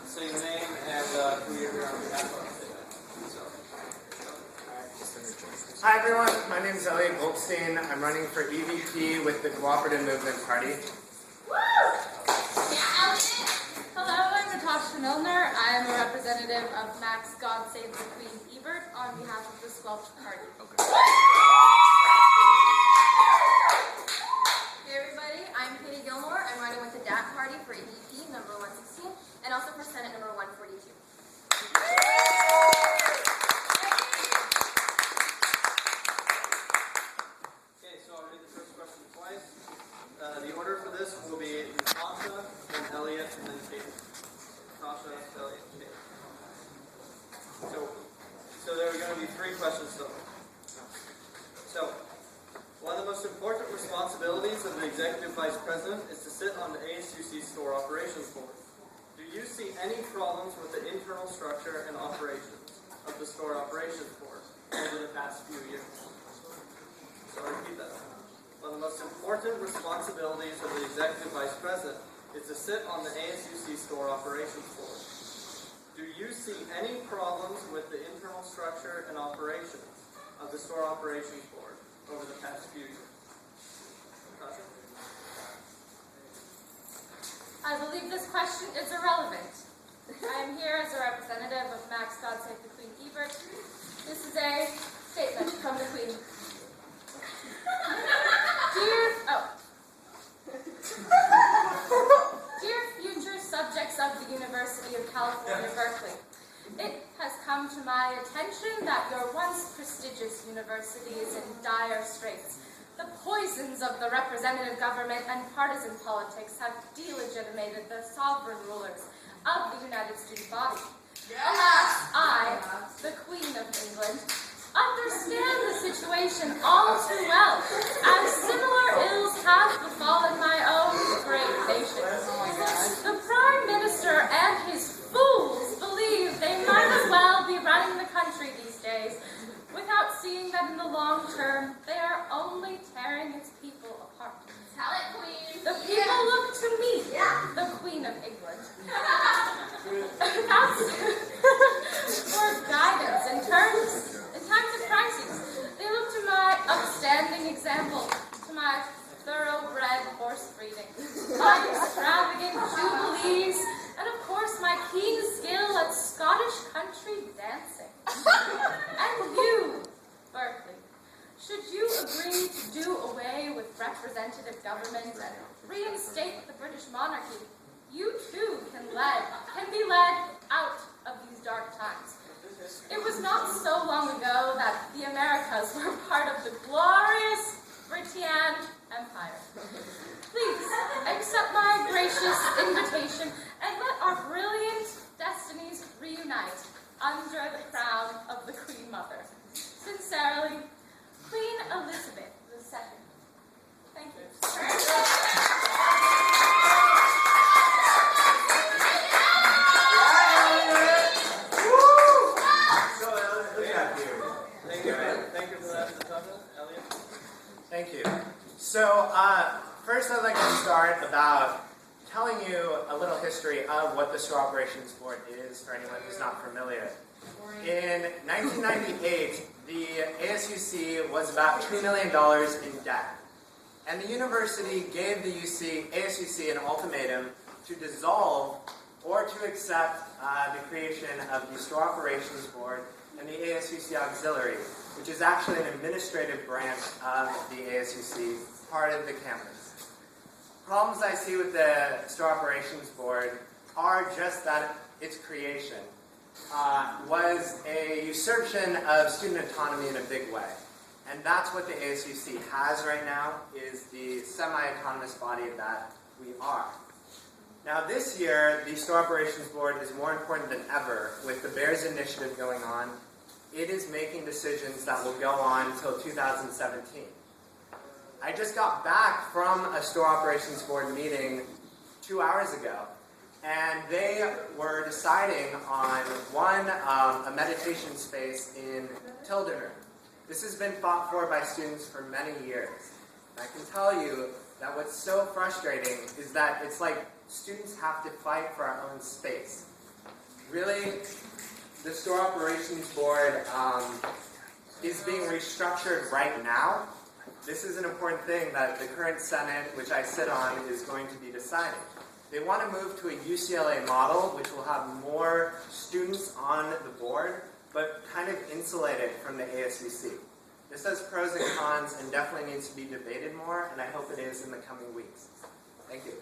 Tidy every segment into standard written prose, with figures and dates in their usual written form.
say your name and who you're here on behalf of. Hi everyone, my name is Elliot Goldstein. I'm running for EVP with the Cooperative Movement Party. Woo! Hello, I'm Natasha Milner. I am a representative of Max God Save the Queen Ebert on behalf of the Squelch Party. Hey everybody, I'm Gilmore. I'm running with the DAT Party for EVP number 116 and also for Senate number 142. Okay, so I'll read the first question twice. The order for this will be Natasha, then Elliot, and then Kate. Natasha, Elliot, Kate. So there are going to be three questions still. So, one of the most important responsibilities of the Executive Vice President is to sit on the ASUC Store Operations Board. Do you see any problems with the internal structure and operations of the Store Operations Board over the past few years? So I'll repeat that. One of the most important responsibilities of the Executive Vice President is to sit on the ASUC Store Operations Board. Do you see any problems with the internal structure and operations of the Store Operations Board over the past few years? Natasha? I believe this question is irrelevant. I am here as a representative of Max God Save the Queen Ebert. This is a statement from the Queen. Dear future subjects of the University of California, Berkeley, it has come to my attention that your once prestigious university is in dire straits. The poisons of the representative government and partisan politics have delegitimated the sovereign rulers of the United Student Body. Alas, I, the Queen of England, understand the situation all too well, as similar ills have befallen my own great nation. The Prime Minister and his fools believe they might as well be running the country these days, without seeing that in the long term, they are only tearing its people apart. Tell it, Queen! The people look to me, the Queen of England, for guidance in times of crises. They look to my upstanding example, to my thoroughbred horse breeding, my extravagant jubilees, and of course my keen skill at Scottish country dancing. And you, Berkeley, should you agree to do away with representative government and reinstate the British monarchy, you too can be led out of these dark times. It was not so long ago that the Americas were part of the glorious Britian Empire. Please accept my gracious invitation and let our brilliant destinies reunite under the crown of the Queen Mother. Sincerely, Queen Elizabeth II. Thank you. Thank you for that, Natasha. Elliot? Thank you. So, first I'd like to start about telling you a little history of what the Store Operations Board is for anyone who's not familiar. In 1998, the ASUC was about $2 million in debt. And the university gave the ASUC an ultimatum to dissolve or to accept the creation of the Store Operations Board and the ASUC Auxiliary, which is actually an administrative branch of the ASUC, part of the campus. Problems I see with the Store Operations Board are just that its creation was a usurpation of student autonomy in a big way. And that's what the ASUC has right now, is the semi-autonomous body that we are. Now this year, the Store Operations Board is more important than ever with the BEARS initiative going on. It is making decisions that will go on until 2017. I just got back from a Store Operations Board meeting 2 hours ago, and they were deciding on a meditation space in Tilden. This has been fought for by students for many years. And I can tell you that what's so frustrating is that it's like students have to fight for our own space. really, the store operations board is being restructured right now. This is an important thing that the current Senate, which I sit on, is going to be deciding. They want to move to a UCLA model, which will have more students on the board, but kind of insulated from the ASUC. This has pros and cons and definitely needs to be debated more, and I hope it is in the coming weeks. Thank you.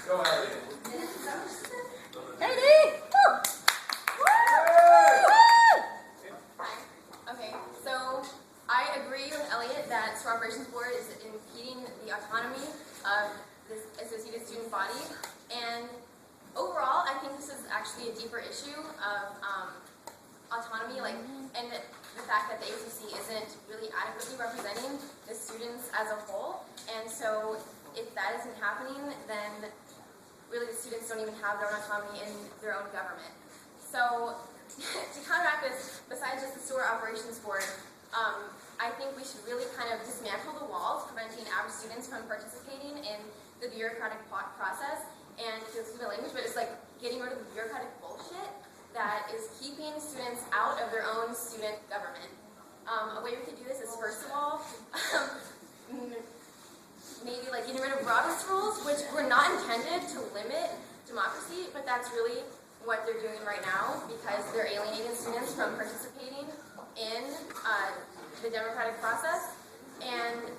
Go Elliot. Okay, so I agree with Elliot that store operations board is impeding the autonomy of this associated student body, and overall, I think this is actually a deeper issue of autonomy, and the fact that the ASUC isn't really adequately representing the students as a whole, and so if that isn't happening, then really the students don't even have their own autonomy in their own government. So to counteract this, besides just the store operations board, I think we should really kind of dismantle the walls preventing average students from participating in the bureaucratic process. And excuse my language, but it's like getting rid of the bureaucratic bullshit that is keeping students out of their own student government. A way we could do this is, first of all, maybe like getting rid of Robert's rules, which were not intended to limit democracy, but that's really what they're doing right now because they're alienating students from participating in the democratic process. And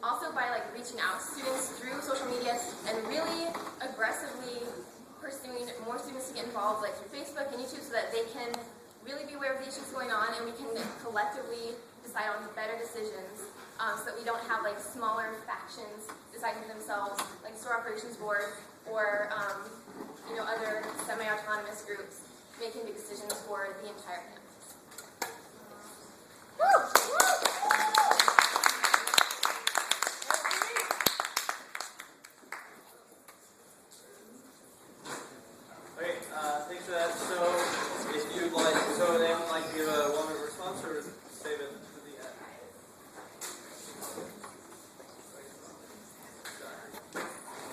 also by reaching out to students through social media and really aggressively pursuing more students to get involved through Facebook and YouTube so that they can really be aware of the issues going on and we can collectively decide on better decisions so that we don't have smaller factions deciding for themselves like store operations board or other semi-autonomous groups making big decisions for the entire campus.